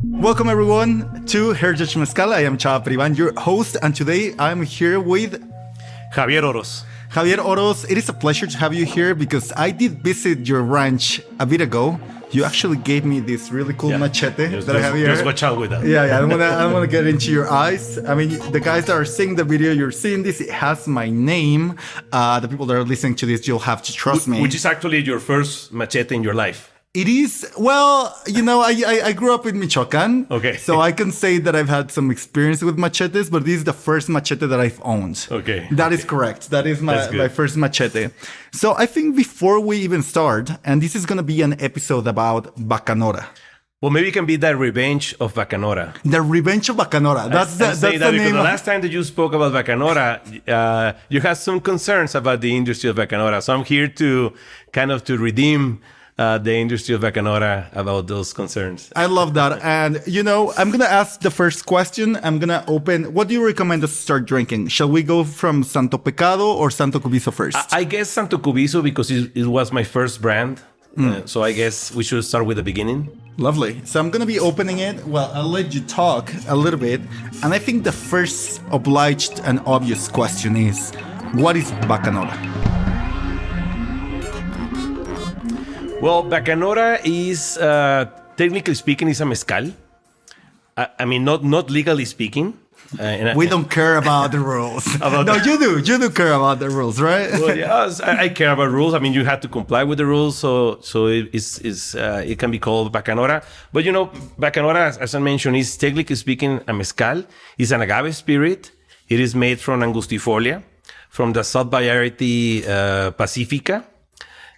Welcome everyone to Heritage Mezcal. I am Chava Privan, your host, and today I'm here with Javier Oroz. Javier Oroz. It is a pleasure to have you here because I did visit your ranch a bit ago. You actually gave me this really cool machete that I have here. Just watch out with that. Yeah. I don't wanna get into your eyes. I mean, the guys that are seeing the video, you're seeing this. It has my name. The people that are listening to this, you'll have to trust me. Which is actually your first machete in your life. It is, well, I grew up in Michoacan. Okay. So I can say that I've had some experience with machetes, but this is the first machete that I've owned. Okay. That is correct. That is my first machete. So I think before we even start, and this is going to be an episode about Bacanora. Well, maybe it can be the revenge of Bacanora. The Revenge of Bacanora. That's the because name. The last time that you spoke about Bacanora, you had some concerns about the industry of Bacanora. So I'm here to redeem the industry of Bacanora about those concerns. I love that. And, I'm going to ask the first question. I'm going to open. What do you recommend us to start drinking? Shall we go from Santo Pecado or Santo Cubizo first? I guess Santo Cubizo because it was my first brand. So I guess we should start with the beginning. Lovely. So I'm going to be opening it. Well, I'll let you talk a little bit. And I think the first obliged and obvious question is, what is Bacanora? Well, Bacanora is, technically speaking, is a mezcal. I mean, not legally speaking. We don't care about the rules. You do. You do care about the rules, right? Well, yes, I care about rules. I mean, you have to comply with the rules, so it can be called Bacanora. But Bacanora, as I mentioned, is technically speaking a mezcal. It's an agave spirit. It is made from Angustifolia, from the sub-variety Pacifica.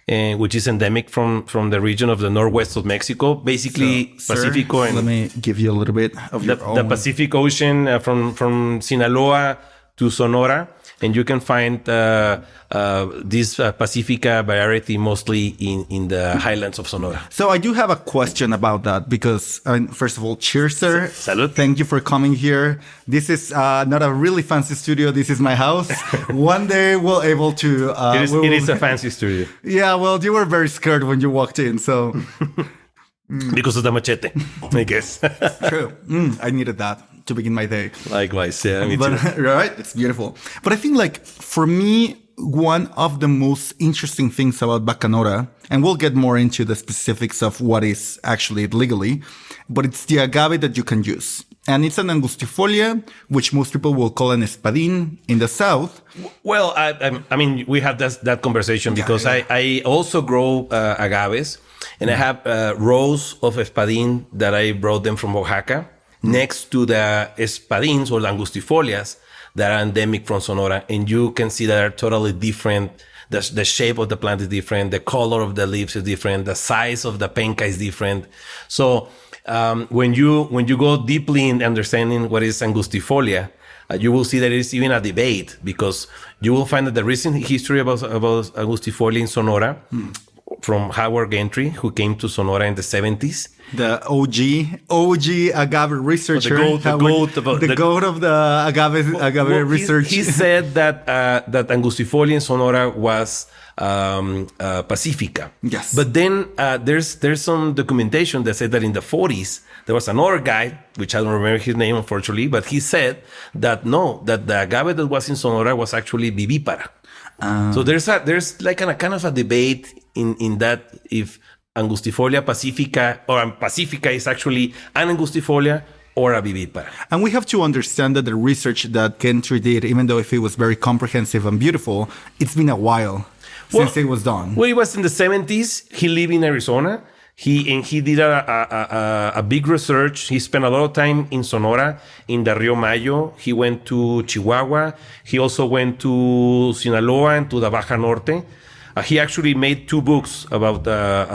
Which is endemic from the region of the northwest of Mexico, basically Pacifico. Let me give you a little bit of your own. The Pacific Ocean from Sinaloa to Sonora, and you can find this Pacifica variety mostly in the highlands of Sonora. So I do have a question about that because, first of all, cheers, sir. Salud. Thank you for coming here. This is not a really fancy studio. This is my house. One day we'll able to... It is a fancy studio. Yeah, well, you were very scared when you walked in, so... Because of the machete, I guess. True. I needed that to begin my day. Likewise, yeah, me too. Right? It's beautiful. But I think, for me, one of the most interesting things about Bacanora, and we'll get more into the specifics of what is actually legally, but it's the agave that you can use. And it's an Angustifolia, which most people will call an espadín in the south. Well, I mean, we had that conversation because I also grow agaves, and I have rows of espadín that I brought them from Oaxaca next to the espadíns or the Angustifolias that are endemic from Sonora. And you can see that they're totally different. The shape of the plant is different. The color of the leaves is different. The size of the penca is different. So when you go deeply in understanding what is Angustifolia, you will see that it is even a debate because you will find that the recent history about Angustifolia in Sonora from Howard Gentry, who came to Sonora in the 70s. The OG agave researcher. The goat of the agave research. He said that Angustifolia in Sonora was Pacifica. Yes. But then there's some documentation that said that in the 40s, there was another guy, which I don't remember his name, unfortunately, but he said that the agave that was in Sonora was actually vivipara. So there's like a kind of a debate in that if Angustifolia Pacifica or Pacifica is actually an Angustifolia or a vivipara. And we have to understand that the research that Gentry did, even though if it was very comprehensive and beautiful, it's been a while since it was done. Well, it was in the 70s. He lived in Arizona. He did a big research. He spent a lot of time in Sonora, in the Rio Mayo. He went to Chihuahua. He also went to Sinaloa and to the Baja Norte. He actually made 2 books about the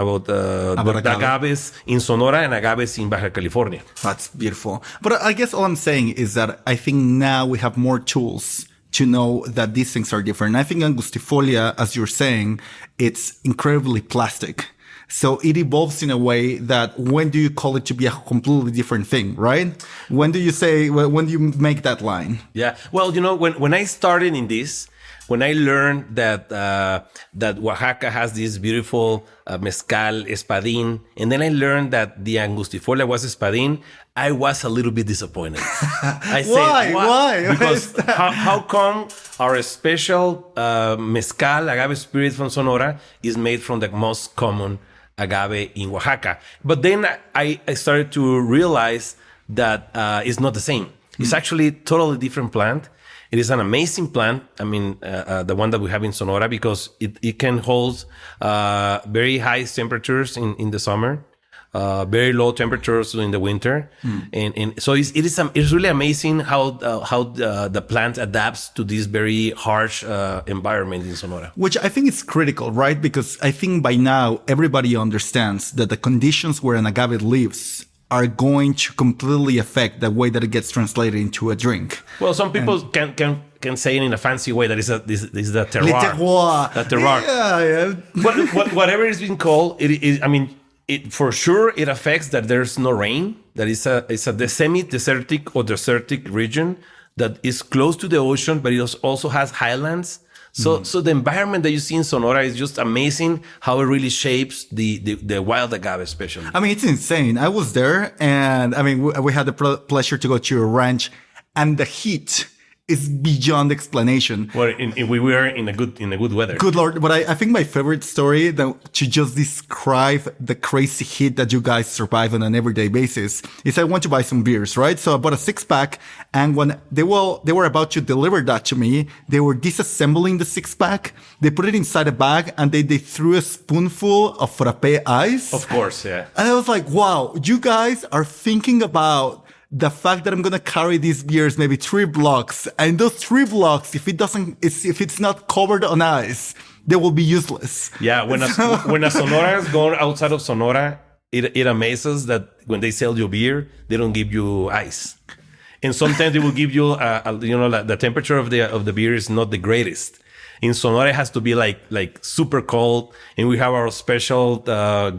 agaves in Sonora and agaves in Baja California. That's beautiful. But I guess all I'm saying is that I think now we have more tools to know that these things are different. I think Angustifolia, as you're saying, it's incredibly plastic. So it evolves in a way that when do you call it to be a completely different thing, right? When do you make that line? Yeah. Well, when I started in this, when I learned that Oaxaca has this beautiful mezcal espadín, and then I learned that the Angustifolia was espadín, I was a little bit disappointed. I said, Why? Because how come our special mezcal agave spirit from Sonora is made from the most common agave in Oaxaca? But then I started to realize that it's not the same. It's actually a totally different plant. It is an amazing plant. I mean, the one that we have in Sonora, because it can hold very high temperatures in the summer, very low temperatures in the winter, and so it's really amazing how the plant adapts to this very harsh environment in Sonora. Which I think is critical, right? Because I think by now everybody understands that the conditions where an agave lives are going to completely affect the way that it gets translated into a drink. Well, some people can say it in a fancy way that this is the terroir. The terroir. Yeah. But whatever it's been called, it for sure it affects that there's no rain. That it's a semi-desertic or desertic region that is close to the ocean, but it also has highlands. So the environment that you see in Sonora is just amazing, how it really shapes the wild agave, especially. I mean, it's insane. I was there, and I mean, we had the pleasure to go to a ranch, and the heat is beyond explanation. Well, we were in a good weather. Good Lord. But I think my favorite story to just describe the crazy heat that you guys survive on an everyday basis is I went to buy some beers, right? So I bought a 6-pack, and when they were about to deliver that to me, they were disassembling the 6-pack. They put it inside a bag, and they threw a spoonful of frappe ice. Of course, yeah. And I was like, wow, you guys are thinking about the fact that I'm going to carry these beers maybe 3 blocks, and those 3 blocks, if it's not covered on ice, they will be useless. Yeah. When a Sonora is going outside of Sonora, it amazes that when they sell you beer, they don't give you ice. And sometimes they will give you, the temperature of the beer is not the greatest. In Sonora, it has to be like super cold, and we have our special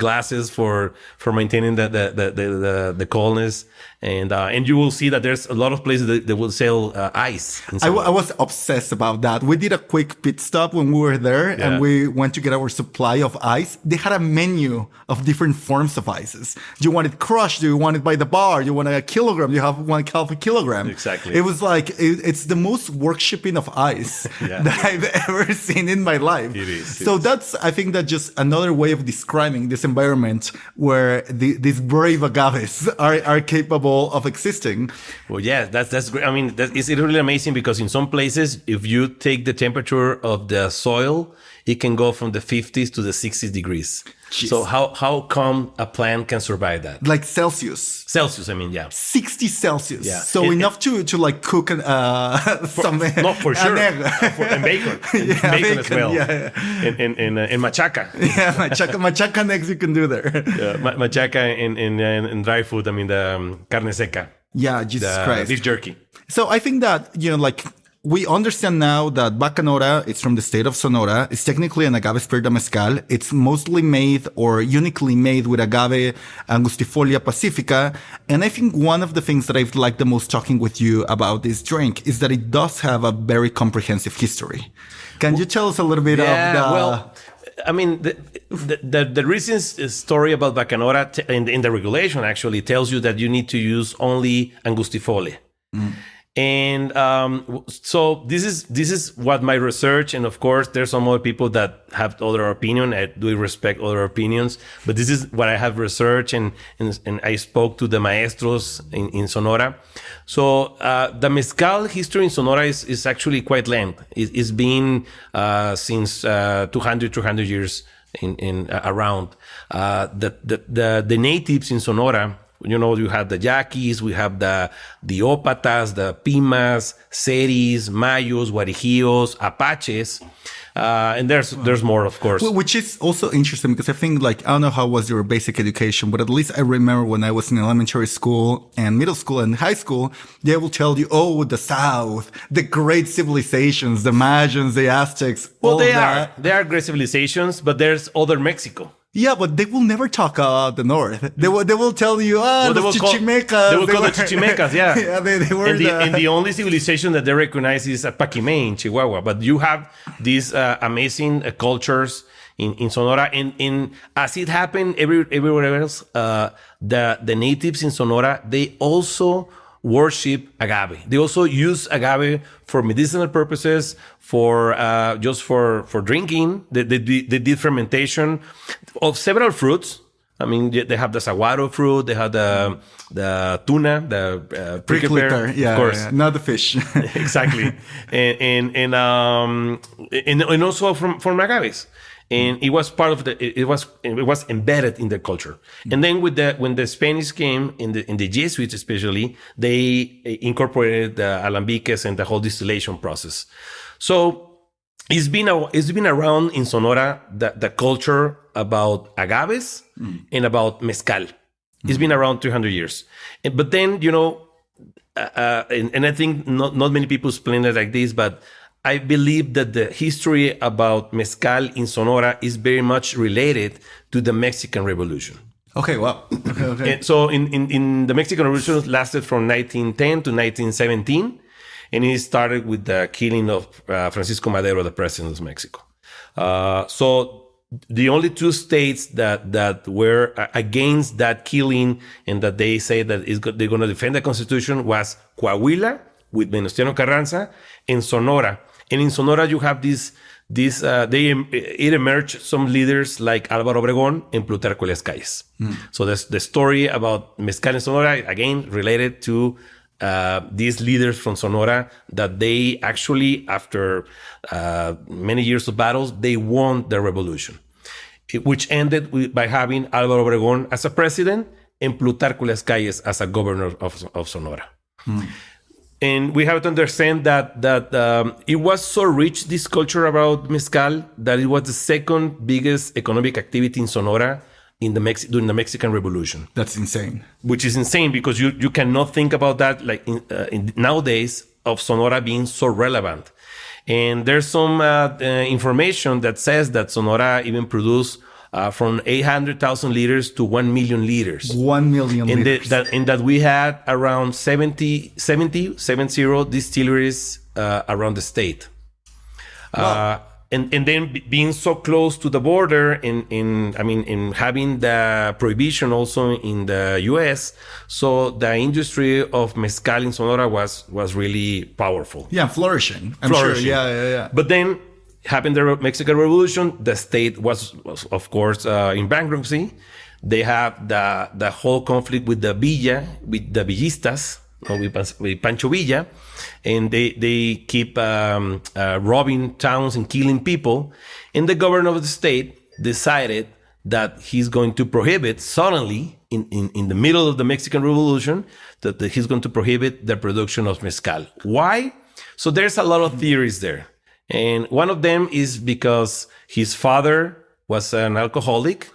glasses for maintaining the coldness. And you will see that there's a lot of places that will sell ice. I was obsessed about that. We did a quick pit stop when we were there, and we went to get our supply of ice. They had a menu of different forms of ices. Do you want it crushed? Do you want it by the bar? Do you want a kilogram? Do you have 1/2 kilogram? Exactly. It was like, it's the most worshipping of ice that I've ever seen in my life. It is. So that's, I think, that just another way of describing this environment where these brave agaves are capable of existing. Well, yeah, that's great. I mean, it's really amazing because in some places, if you take the temperature of the soil, it can go from the 50s to the 60s degrees. Jeez. So how come a plant can survive that? Like Celsius. Celsius, I mean, yeah. 60 Celsius. Yeah. So enough to like cook some no, for sure. And bacon. Yeah, bacon as well. Yeah. And machaca. Yeah, machaca eggs you can do there. Yeah, machaca and dry food. I mean, the carne seca. Yeah, Jesus Christ. Beef jerky. So I think that, we understand now that Bacanora, it's from the state of Sonora. It's technically an agave spirit de mezcal. It's mostly made or uniquely made with agave Angustifolia pacifica. And I think one of the things that I've liked the most talking with you about this drink is that it does have a very comprehensive history. Can you tell us a little bit of the... Well, I mean, the recent story about Bacanora in the regulation actually tells you that you need to use only Angustifolia. And so this is what my research, and of course there's some other people that have other opinion. I do respect other opinions, but this is what I have researched, and I spoke to the maestros in Sonora. So the mezcal history in Sonora is actually quite length. It's been since 200, 300 years in around. The natives in Sonora, you have the Yaquis, we have the Ópatas, the Pimas, Seris, Mayos, Guarijillos, Apaches, and there's more, of course. Which is also interesting because I think, I don't know how was your basic education, but at least I remember when I was in elementary school and middle school and high school, they will tell you, the South, the great civilizations, the Mayans, the Aztecs. Well, they are great civilizations, but there's other Mexico. Yeah, but they will never talk about the North. They will tell you, Well, the Chichimecas. They will call it Chichimecas, yeah. Yeah, they were and the only civilization that they recognize is Paquimé in Chihuahua. But you have these amazing cultures in Sonora. And as it happened everywhere else, the natives in Sonora, they also worship agave. They also use agave for medicinal purposes, for just for drinking. They did fermentation of several fruits. I mean, they have the saguaro fruit. They have the tuna, the prickly pear, yeah, of course, yeah, not the fish. exactly, and also from agaves. And it was part of it was embedded in the culture. And then when the Spanish came in the Jesuits especially, they incorporated the alambiques and the whole distillation process. So it's been around in Sonora the culture about agaves and about mezcal. It's been around 300 years. But then, and I think not many people explain it like this, but I believe that the history about mezcal in Sonora is very much related to the Mexican Revolution. Okay, wow. Okay. And so in the Mexican Revolution lasted from 1910 to 1917, and it started with the killing of Francisco Madero, the president of Mexico. So the only two states that were against that killing and that they say that they're going to defend the Constitution was Coahuila with Venustiano Carranza and Sonora. And in Sonora, you have it emerged some leaders like Álvaro Obregón and Plutarco Elías Calles. So the story about mezcal in Sonora, again, related to these leaders from Sonora, that they actually, after many years of battles, they won the revolution, which ended by having Álvaro Obregón as a president and Plutarco Elías Calles as a governor of Sonora. And we have to understand that it was so rich, this culture about mezcal, that it was the second biggest economic activity in Sonora during the Mexican Revolution. That's insane. Which is insane because you cannot think about that like nowadays of Sonora being so relevant. And there's some information that says that Sonora even produced from 800,000 liters to 1 million liters. 1 million liters. And that we had around 70 distilleries around the state. Wow. And then being so close to the border in having the prohibition also in the US, so the industry of mezcal in Sonora was really powerful. Yeah, flourishing. I'm sure. Yeah. But then happened the Mexican Revolution. The state was of course in bankruptcy. They have the whole conflict with the Villa, with the Villistas, with Pancho Villa, and they keep robbing towns and killing people. And the governor of the state decided that he's going to prohibit suddenly in the middle of the Mexican Revolution that he's going to prohibit the production of mezcal. Why? So there's a lot of theories there. And one of them is because his father was an alcoholic,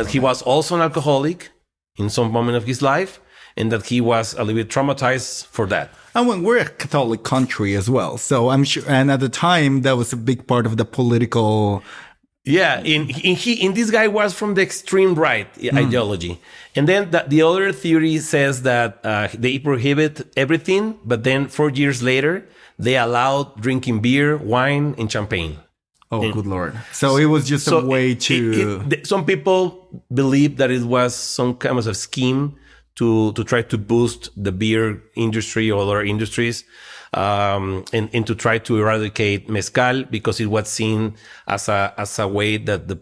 he was also an alcoholic in some moment of his life, and that he was a little bit traumatized for that. And when we're a Catholic country as well, so I'm sure, and at the time, that was a big part of the political... Yeah, in this guy was from the extreme right ideology. And then the other theory says that they prohibit everything, but then 4 years later, they allowed drinking beer, wine, and champagne. Oh, good Lord. So it was just a way to... some people believe that it was some kind of a scheme to try to boost the beer industry or other industries, and to try to eradicate mezcal because it was seen as a way that the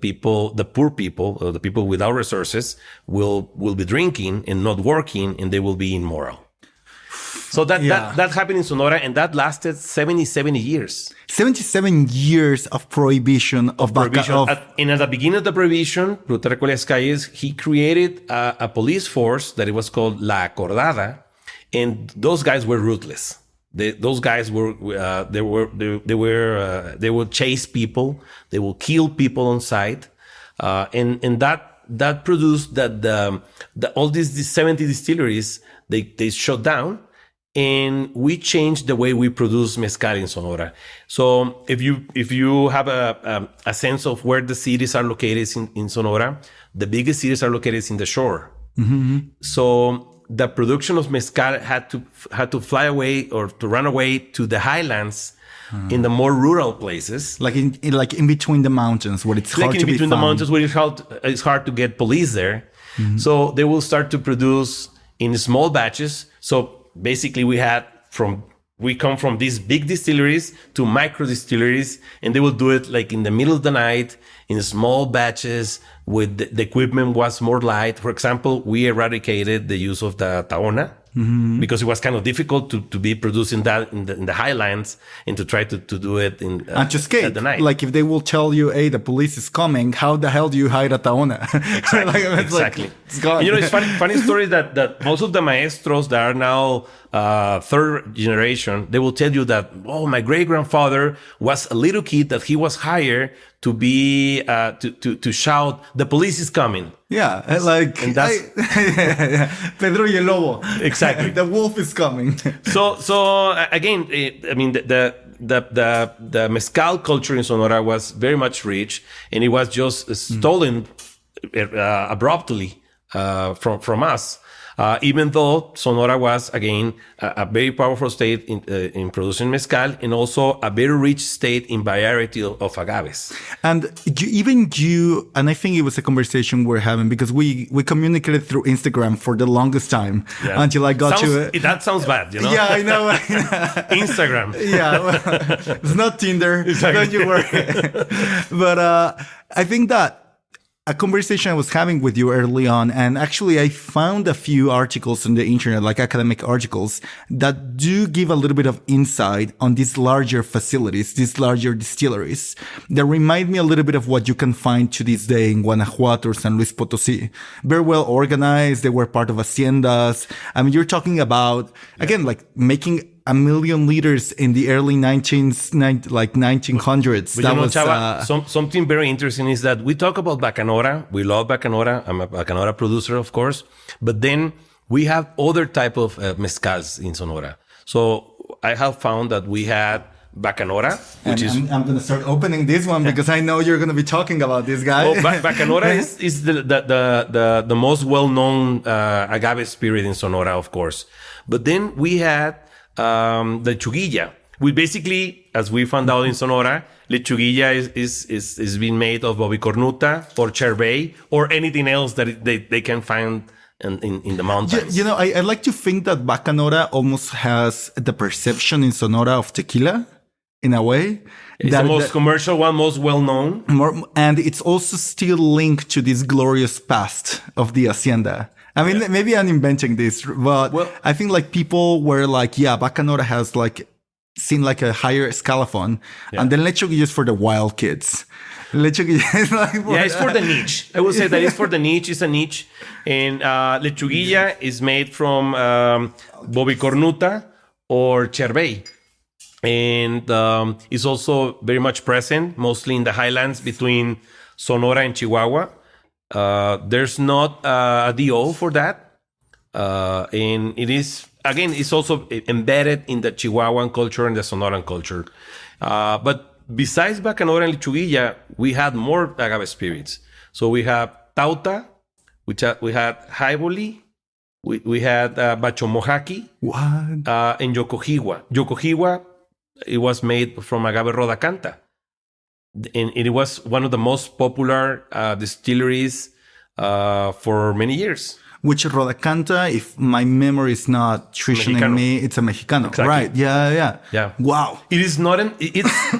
poor people, or the people without resources will be drinking and not working, and they will be immoral. So that happened in Sonora, and that lasted 70 years. 77 years of prohibition of prohibition. And at the beginning of the prohibition, Plutarco Elías Calles, he created a police force that it was called La Acordada, and those guys were ruthless. Those guys they would chase people, they will kill people on sight, and that produced that all these 70 distilleries they shut down. and we changed the way we produce mezcal in Sonora. So if you have a sense of where the cities are located in Sonora, the biggest cities are located in the shore. Mm-hmm. So the production of mezcal had to fly away or to run away to the highlands in the more rural places. Like in between the mountains where it's hard to be found. Like in between the mountains where it's hard to get police there. Mm-hmm. So they will start to produce in small batches. So basically we come from these big distilleries to micro distilleries, and they will do it like in the middle of the night in small batches with the equipment was more light. For example, we eradicated the use of the taona because it was kind of difficult to be producing that in the highlands and to try to do it and to escape at the night. Like if they will tell you, hey, the police is coming, how the hell do you hide a taona? Exactly. Exactly. Like, it's gone. And, it's funny story that most of the maestros that are now third generation, they will tell you that, my great grandfather was a little kid that he was hired to be to shout, the police is coming. Yeah, like and that's Pedro y el Lobo. Exactly. The wolf is coming. So again, I mean the mezcal culture in Sonora was very much rich, and it was just stolen abruptly from us. Even though Sonora was, again, a very powerful state in producing mezcal, and also a very rich state in variety of agaves. And and I think it was a conversation we're having because we communicated through Instagram for the longest time until I got to it. That sounds bad, you know? Yeah, I know. Instagram. Yeah, well, it's not Tinder. Exactly. Don't you worry. But I think that a conversation I was having with you early on, and actually I found a few articles on the internet, like academic articles, that do give a little bit of insight on these larger facilities, these larger distilleries, that remind me a little bit of what you can find to this day in Guanajuato or San Luis Potosí. Very well organized. They were part of haciendas. I mean, you're talking about, again, like making 1 million liters in the early 1900s. But that was Chava, something very interesting is that we talk about Bacanora. We love Bacanora. I'm a Bacanora producer, of course. But then we have other type of mezcals in Sonora. So I have found that we had Bacanora, which I'm going to start opening this one because I know you're going to be talking about this guy. Well, Bacanora is the most well-known agave spirit in Sonora, of course. But then we had the Lechuguilla. We basically, as we found out in Sonora, Lechuguilla is being made of bobicornuta or chervay or anything else that they can find in the mountains. You know, I like to think that Bacanora almost has the perception in Sonora of tequila in a way. It's the most commercial one, most well-known. And it's also still linked to this glorious past of the hacienda. I mean, maybe I'm inventing this, but I think like people were like, Bacanora has like seen like a higher escalafon, and then Lechuguilla is for the wild kids. Lechuguilla is like it's for the niche. I would say that it's for the niche. It's a niche, and Lechuguilla is made from bobicornuta or chervay, and it's also very much present, mostly in the highlands between Sonora and Chihuahua. There's not a DO for that. And it is, again, it's also embedded in the Chihuahuan culture and the Sonoran culture. But besides Bacanora and Lechuguilla, we had more agave spirits. So we have Tauta, we had Jaiboli, we had Bachomohaki, and Yocojiwa. Yocojiwa, it was made from agave Rodacanta. And it was one of the most popular distilleries for many years. Which Rodacanta, if my memory is not treasoning me, it's a Mexicano. Exactly. Right. Yeah. Wow. It is not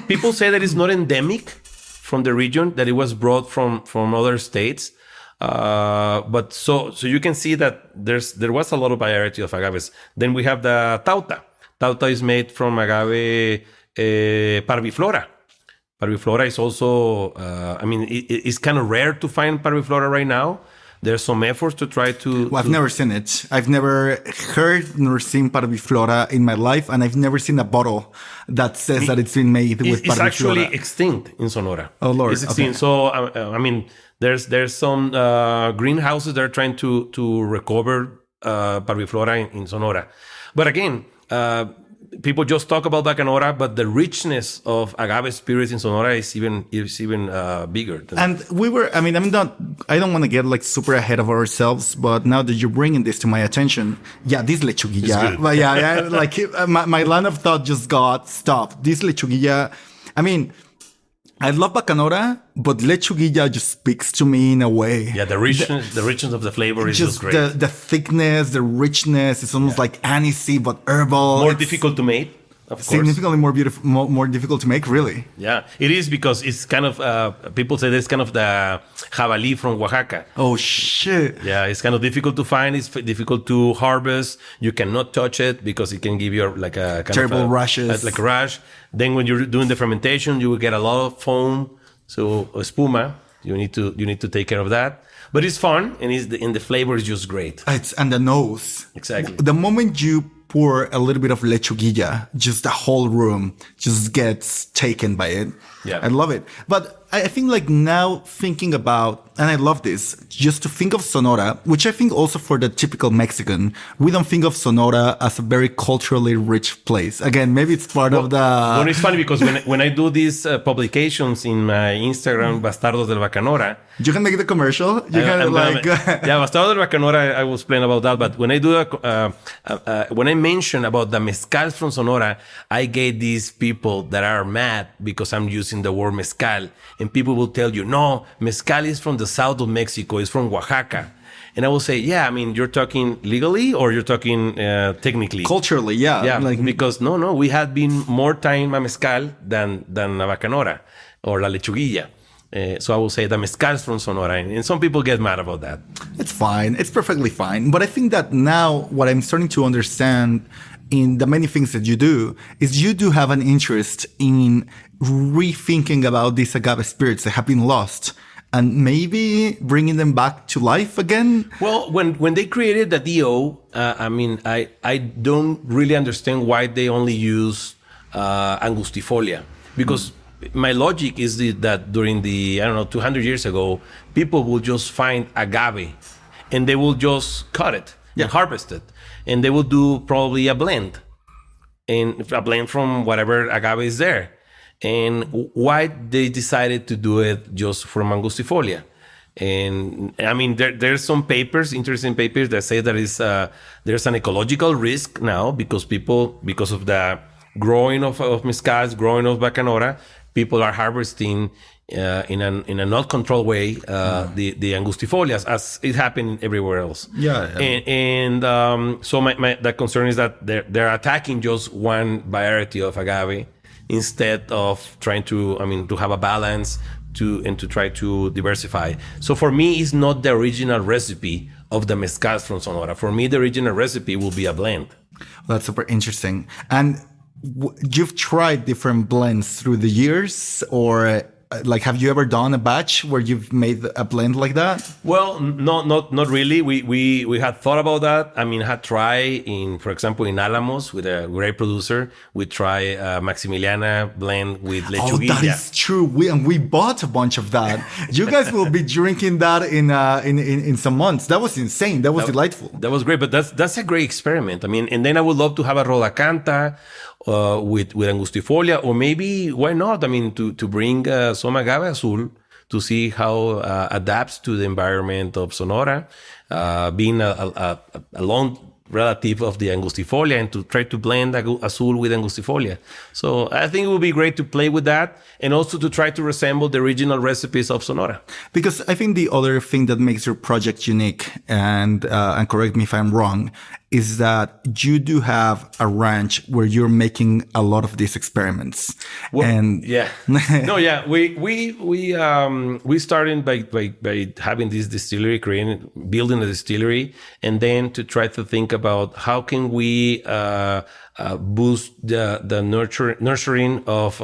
people say that it's not endemic from the region, that it was brought from other states. But so you can see that there was a lot of variety of agaves. Then we have the Tauta. Tauta is made from agave Parviflora. Parviflora is also, it's kind of rare to find Parviflora right now. There's some efforts to try to... Well, I've never seen it. I've never heard nor seen Parviflora in my life, and I've never seen a bottle that says that it's been made with Parviflora. It's actually extinct in Sonora. Oh, Lord. It's extinct. Okay. So, there's some greenhouses that are trying to recover Parviflora in Sonora. But again, people just talk about Bacanora, but the richness of agave spirits in Sonora is even bigger. And I don't want to get like super ahead of ourselves, but now that you're bringing this to my attention, this lechuguilla, but like my line of thought just got stopped. This lechuguilla, I love Bacanora, but lechuguilla just speaks to me in a way. Yeah, the richness of the flavor is just great. The thickness, the richness. It's almost like anisey, but herbal. More difficult to make, of course. Significantly more beautiful, more difficult to make, really. Yeah, it is because it's kind of, people say it's kind of the jabalí from Oaxaca. Oh, shit. Yeah, it's kind of difficult to find. It's difficult to harvest. You cannot touch it because it can give you like a kind terrible of rashes. Like a rash. Then when you're doing the fermentation, you will get a lot of foam. So espuma, you need to take care of that. But it's fun, and the flavor is just great. And the nose. Exactly. The moment you pour a little bit of lechuguilla, just the whole room just gets taken by it. Yeah. I love it. But I think like now thinking about, and I love this, just to think of Sonora, which I think also for the typical Mexican, we don't think of Sonora as a very culturally rich place. Again, maybe it's part of the... Well, it's funny because when I do these publications in my Instagram, Bastardos del Bacanora... You can make the commercial. You can Bastardos del Bacanora, I will explain about that. But when I do when I mention about the mezcals from Sonora, I get these people that are mad because I'm using the word mezcal. And people will tell you, no, mezcal is from the south of Mexico. It's from Oaxaca. And I will say, you're talking legally or you're talking technically? Culturally, yeah. Yeah, because no, we had been more time a mezcal than a bacanora or la lechuguilla. So I will say the mezcals from Sonora. And some people get mad about that. It's fine. It's perfectly fine. But I think that now what I'm starting to understand in the many things that you do is you do have an interest in rethinking about these agave spirits that have been lost and maybe bringing them back to life again. Well, when they created the DO, I don't really understand why they only use Angustifolia, because my logic is that during the 200 years ago, people will just find agave and they will just cut it and harvest it, and they will do probably a blend from whatever agave is there. And why they decided to do it just from Angustifolia. And there's some interesting papers that say that there's an ecological risk now because of the growing of mezcals, growing of Bacanora, people are harvesting in a not controlled way the Angustifolias, as it happened everywhere else. So the concern is that they're attacking just one variety of agave, instead of trying to have a balance and to try to diversify. So for me, it's not the original recipe of the mezcals from Sonora. For me, the original recipe will be a blend. That's super interesting. And you've tried different blends through the years, or have you ever done a batch where you've made a blend like that? Well, not really. We had thought about that. Had tried for example, in Alamos with a great producer. We try Maximiliana blend with lechuguilla. Oh, that is true. We bought a bunch of that. You guys will be drinking that in some months. That was insane. That was delightful. That was great. But that's a great experiment. And then I would love to have a rola canta with Angustifolia, or maybe why not? To bring some agave azul to see how adapts to the environment of Sonora, being a long relative of the Angustifolia, and to try to blend azul with Angustifolia. So I think it would be great to play with that, and also to try to resemble the original recipes of Sonora. Because I think the other thing that makes your project unique, and correct me if I'm wrong, is that you do have a ranch where you're making a lot of these experiments. Well, and we started by having this distillery, building a distillery, and then to try to think about how can we boost the nurturing of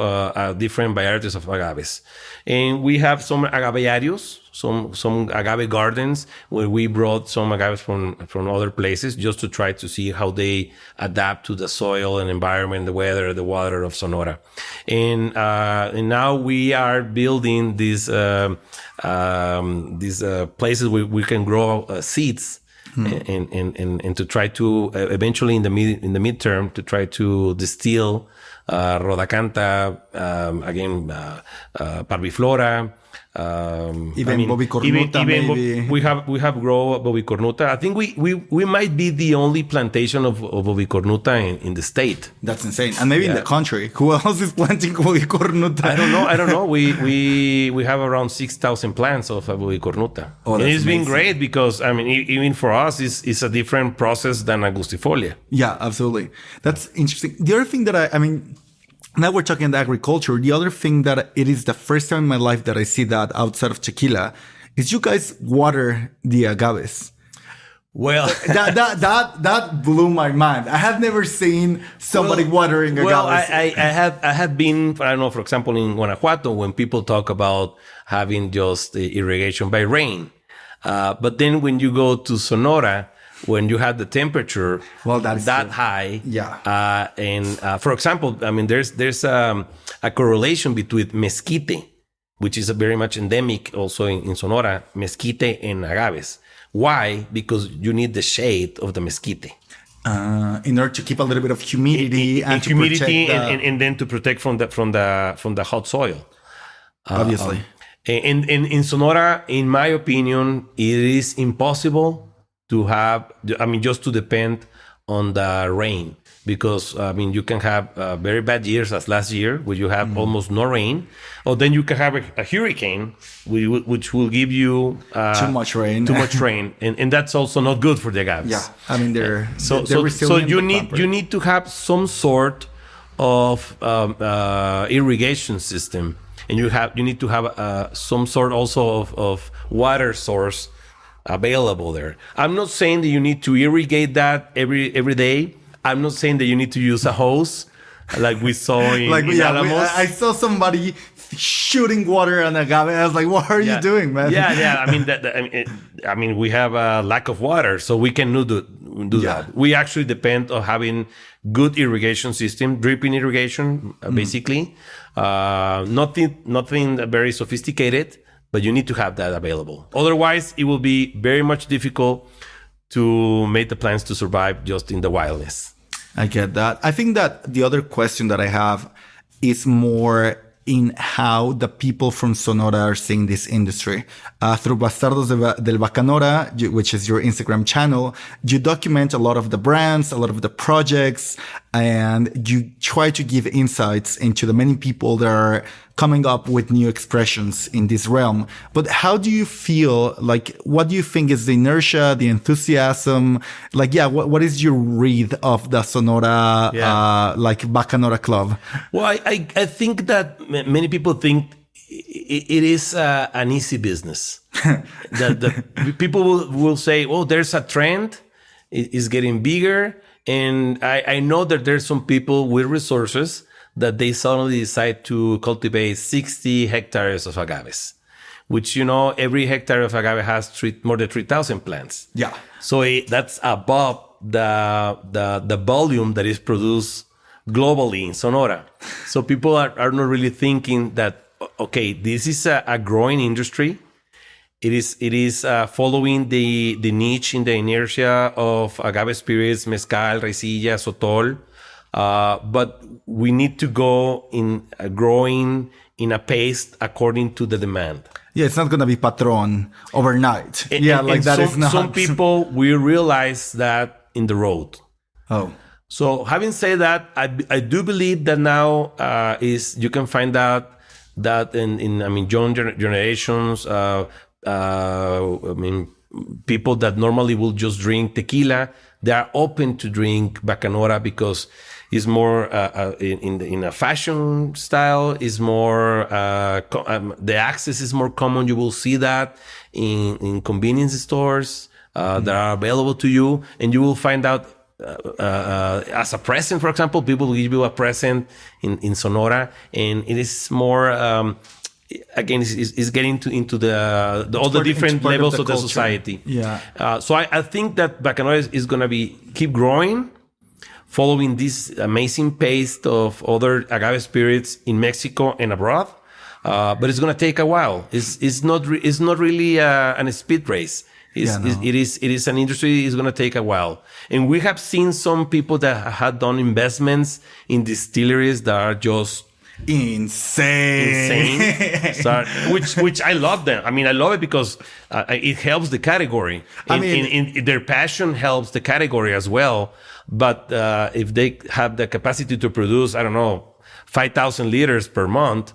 different varieties of agaves. And we have some agavearios, some agave gardens where we brought some agaves from other places just to try to see how they adapt to the soil and environment, the weather, the water of Sonora. And now we are building these places where we can grow seeds. and to try to eventually in the midterm to try to distill Rodacanta, Parviflora. Even Bovicornuta, maybe. We have grown Bovicornuta. I think we might be the only plantation of Bovicornuta in the state. That's insane. And maybe in the country. Who else is planting Bovicornuta? I don't know. We have around 6,000 plants of Bovicornuta. Oh, and it's amazing. been great because, I mean, even for us, it's a different process than Angustifolia. Yeah, absolutely. That's interesting. The other thing that I mean, now we're talking about agriculture. The other thing that it is the first time in my life that I see that outside of Tequila is you guys water the agaves. Well, that blew my mind. I have never seen somebody watering agaves. Well, I have been, I don't know, for example, in Guanajuato, when people talk about having just irrigation by rain. But then when you go to Sonora, when you have the temperature that high, and for example, I mean, there's a correlation between mesquite, which is a very much endemic also in Sonora, mesquite and agaves. Why? Because you need the shade of the mesquite. In order to keep a little bit of humidity and then to protect from the hot soil. Obviously. And in Sonora, in my opinion, it is impossible to have, I mean, just to depend on the rain, because I mean, you can have very bad years as last year, where you have almost no rain, or then you can have a hurricane, which will give you too much rain, and that's also not good for the agaves. Yeah, I mean, they're so you need to have some sort of irrigation system, and you need to have some sort also of water source available there. I'm not saying that you need to irrigate that every day. I'm not saying that you need to use a hose like we saw in Alamos. I saw somebody shooting water on agave. I was like, "What are you doing, man?" Yeah. I mean, we have a lack of water, so we can do that. We actually depend on having good irrigation system, dripping irrigation, basically. Nothing very sophisticated. But you need to have that available. Otherwise, it will be very much difficult to make the plants to survive just in the wildness. I get that. I think that the other question that I have is more in how the people from Sonora are seeing this industry. Through Bastardos del Bacanora, which is your Instagram channel, you document a lot of the brands, a lot of the projects, and you try to give insights into the many people that are coming up with new expressions in this realm. But how do you feel, like, what do you think is the inertia, the enthusiasm? Like, what is your read of the Sonora, like Bacanora Club? Well, I think that many people think it is an easy business. The people will say, oh, there's a trend, it's getting bigger. And I know that there's some people with resources that they suddenly decide to cultivate 60 hectares of agaves, which, you know, every hectare of agave has more than 3,000 plants. Yeah. So that's above the volume that is produced globally in Sonora. So people are not really thinking that, okay, this is a growing industry. It is following the niche in the inertia of agave spirits, mezcal, raicilla, sotol. But we need to go in growing in a pace according to the demand. Yeah, it's not going to be Patron overnight. Some people will realize that in the road. Oh. So having said that, I do believe that now you can find out that in young generations, people that normally will just drink tequila, they are open to drink Bacanora because it's more in a fashion style. Is more the access is more common. You will see that in convenience stores that are available to you, and you will find out as a present. For example, people will give you a present in Sonora, and it is more. Again, is getting into all the different levels of the society. Yeah. So I think that Bacanora is going to keep growing, following this amazing pace of other agave spirits in Mexico and abroad. But it's going to take a while. It's not really a speed race. It is an industry. It's going to take a while. And we have seen some people that have done investments in distilleries that are just insane. So, which I love them. I mean, I love it because it helps the category. In their passion helps the category as well. But if they have the capacity to produce, I don't know, 5,000 liters per month,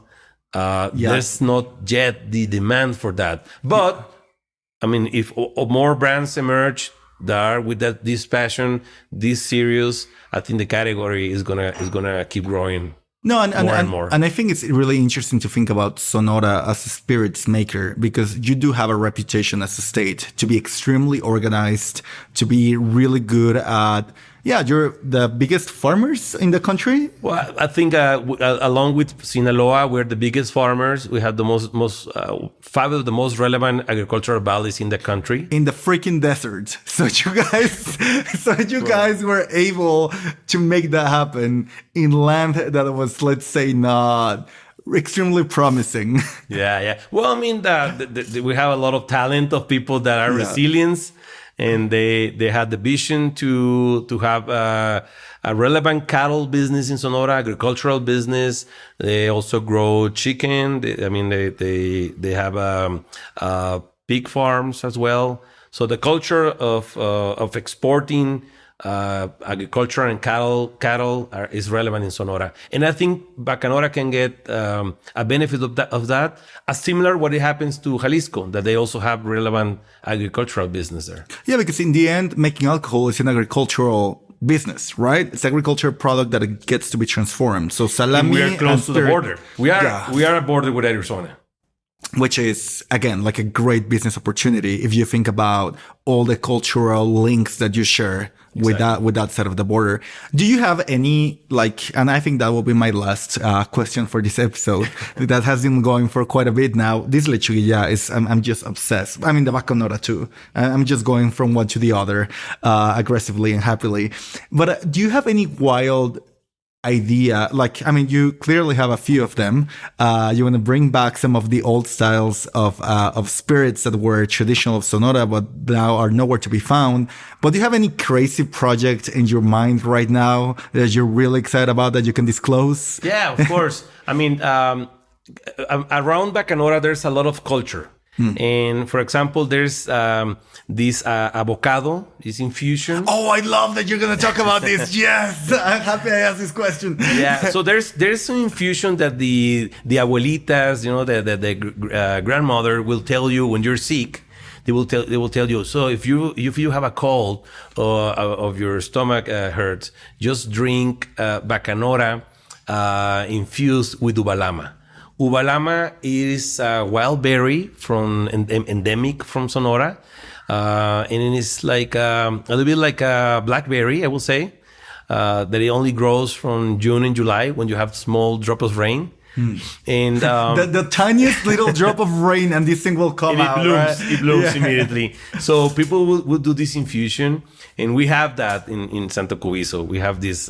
there's not yet the demand for that. But I mean, if more brands emerge that are with this passion, this serious, I think the category is gonna keep growing. No, and more. And I think it's really interesting to think about Sonora as a spirits maker, because you do have a reputation as a state to be extremely organized, to be really good at, you're the biggest farmers in the country. Well, I think along with Sinaloa, we're the biggest farmers. We have the most 5 of the most relevant agricultural valleys in the country. In the freaking desert. So you guys were able to make that happen in land that was, let's say, not extremely promising. Yeah. Well, I mean, we have a lot of talent of people that are resilient. And they had the vision to have a relevant cattle business in Sonora, agricultural business. They also grow chicken. They have pig farms as well. So the culture of exporting agriculture and cattle is relevant in Sonora. And I think Bacanora can get a benefit of that, as similar what it happens to Jalisco, that they also have relevant agricultural business there. Yeah, because in the end, making alcohol is an agricultural business, right? It's agricultural product that it gets to be transformed. So salami, and we are close to the border. We are a border with Arizona. Which is, again, like a great business opportunity if you think about all the cultural links that you share with that side of the border. Do you have any, and I think that will be my last question for this episode that has been going for quite a bit now. This lechuguilla is, I'm just obsessed. I mean, the Bacanora too. I'm just going from one to the other, aggressively and happily. But do you have any wild idea? You clearly have a few of them. You want to bring back some of the old styles of spirits that were traditional of Sonora, but now are nowhere to be found. But do you have any crazy project in your mind right now that you're really excited about that you can disclose? Yeah, of course. I mean, around Bacanora, there's a lot of culture. And for example, there's this avocado, this infusion. Oh, I love that you're going to talk about this. Yes, I'm happy I asked this question. Yeah, so there's some infusion that the abuelitas, the grandmother will tell you when you're sick. They will tell you. So if you have a cold or of your stomach hurts, just drink Bacanora infused with ubalama. Ubalama is a wild berry endemic from Sonora. And it is like a little bit like a blackberry, I will say, that it only grows from June and July when you have small drop of rain. And the tiniest little drop of rain and this thing will come out. It blooms immediately. So people will do this infusion. And we have that in Santo Cubiso. We have this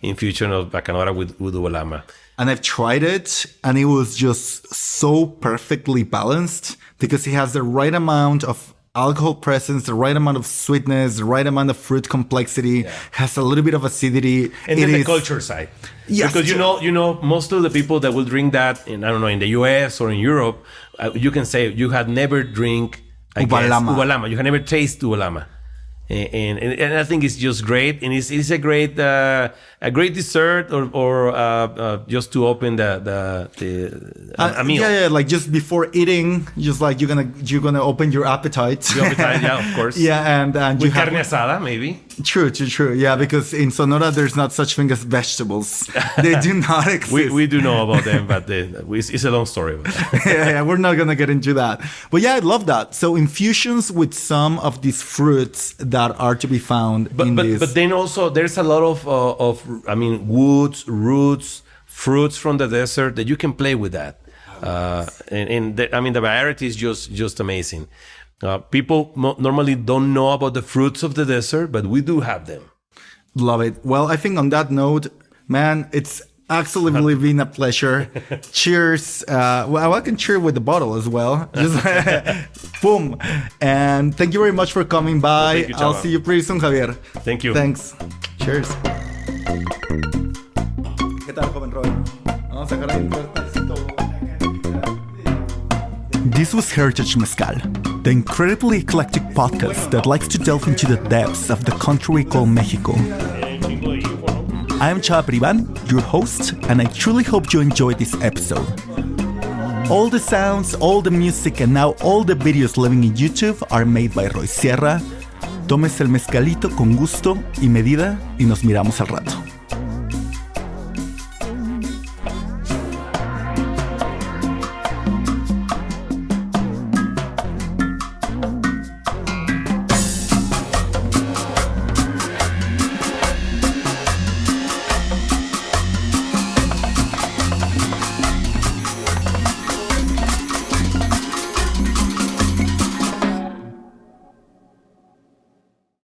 infusion of Bacanora with ubalama. And I've tried it, and it was just so perfectly balanced because it has the right amount of alcohol presence, the right amount of sweetness, the right amount of fruit complexity, has a little bit of acidity. And then the culture side. Yes, because you know, most of the people that will drink that in the US or in Europe, you can say you had never drink ubalama. You had never tasted ubalama. And I think it's just great, and it's a great dessert or just to open the a meal. Yeah, like just before eating, just like you're gonna open your appetite. Your appetite, yeah, of course. Yeah, and with you carne asada, maybe. True. Yeah, because in Sonora there's not such thing as vegetables. They do not exist. We do know about them, but it's a long story about that. yeah, we're not gonna get into that. But yeah, I love that. So infusions with some of these fruits that are to be found in this. But then also there's a lot of woods, roots, fruits from the desert that you can play with that. The variety is just amazing. People normally don't know about the fruits of the desert, but we do have them. Love it. Well, I think on that note, man, it's Absolutely been a pleasure. Cheers. Well, I can cheer with the bottle as well. Just boom. And thank you very much for coming by. Thank you, I'll Chava. see you pretty soon, Javier. Thank you. Thanks. Cheers. ¿Qué tal, joven Roy? Vamos a sacar ahí un cortecito. This was Heritage Mezcal, the incredibly eclectic podcast that likes to delve into the depths of the country we call Mexico. I am Chava Privan, your host, and I truly hope you enjoyed this episode. All the sounds, all the music, and now all the videos living in YouTube are made by Roy Sierra. Tómese el mezcalito con gusto y medida y nos miramos al rato.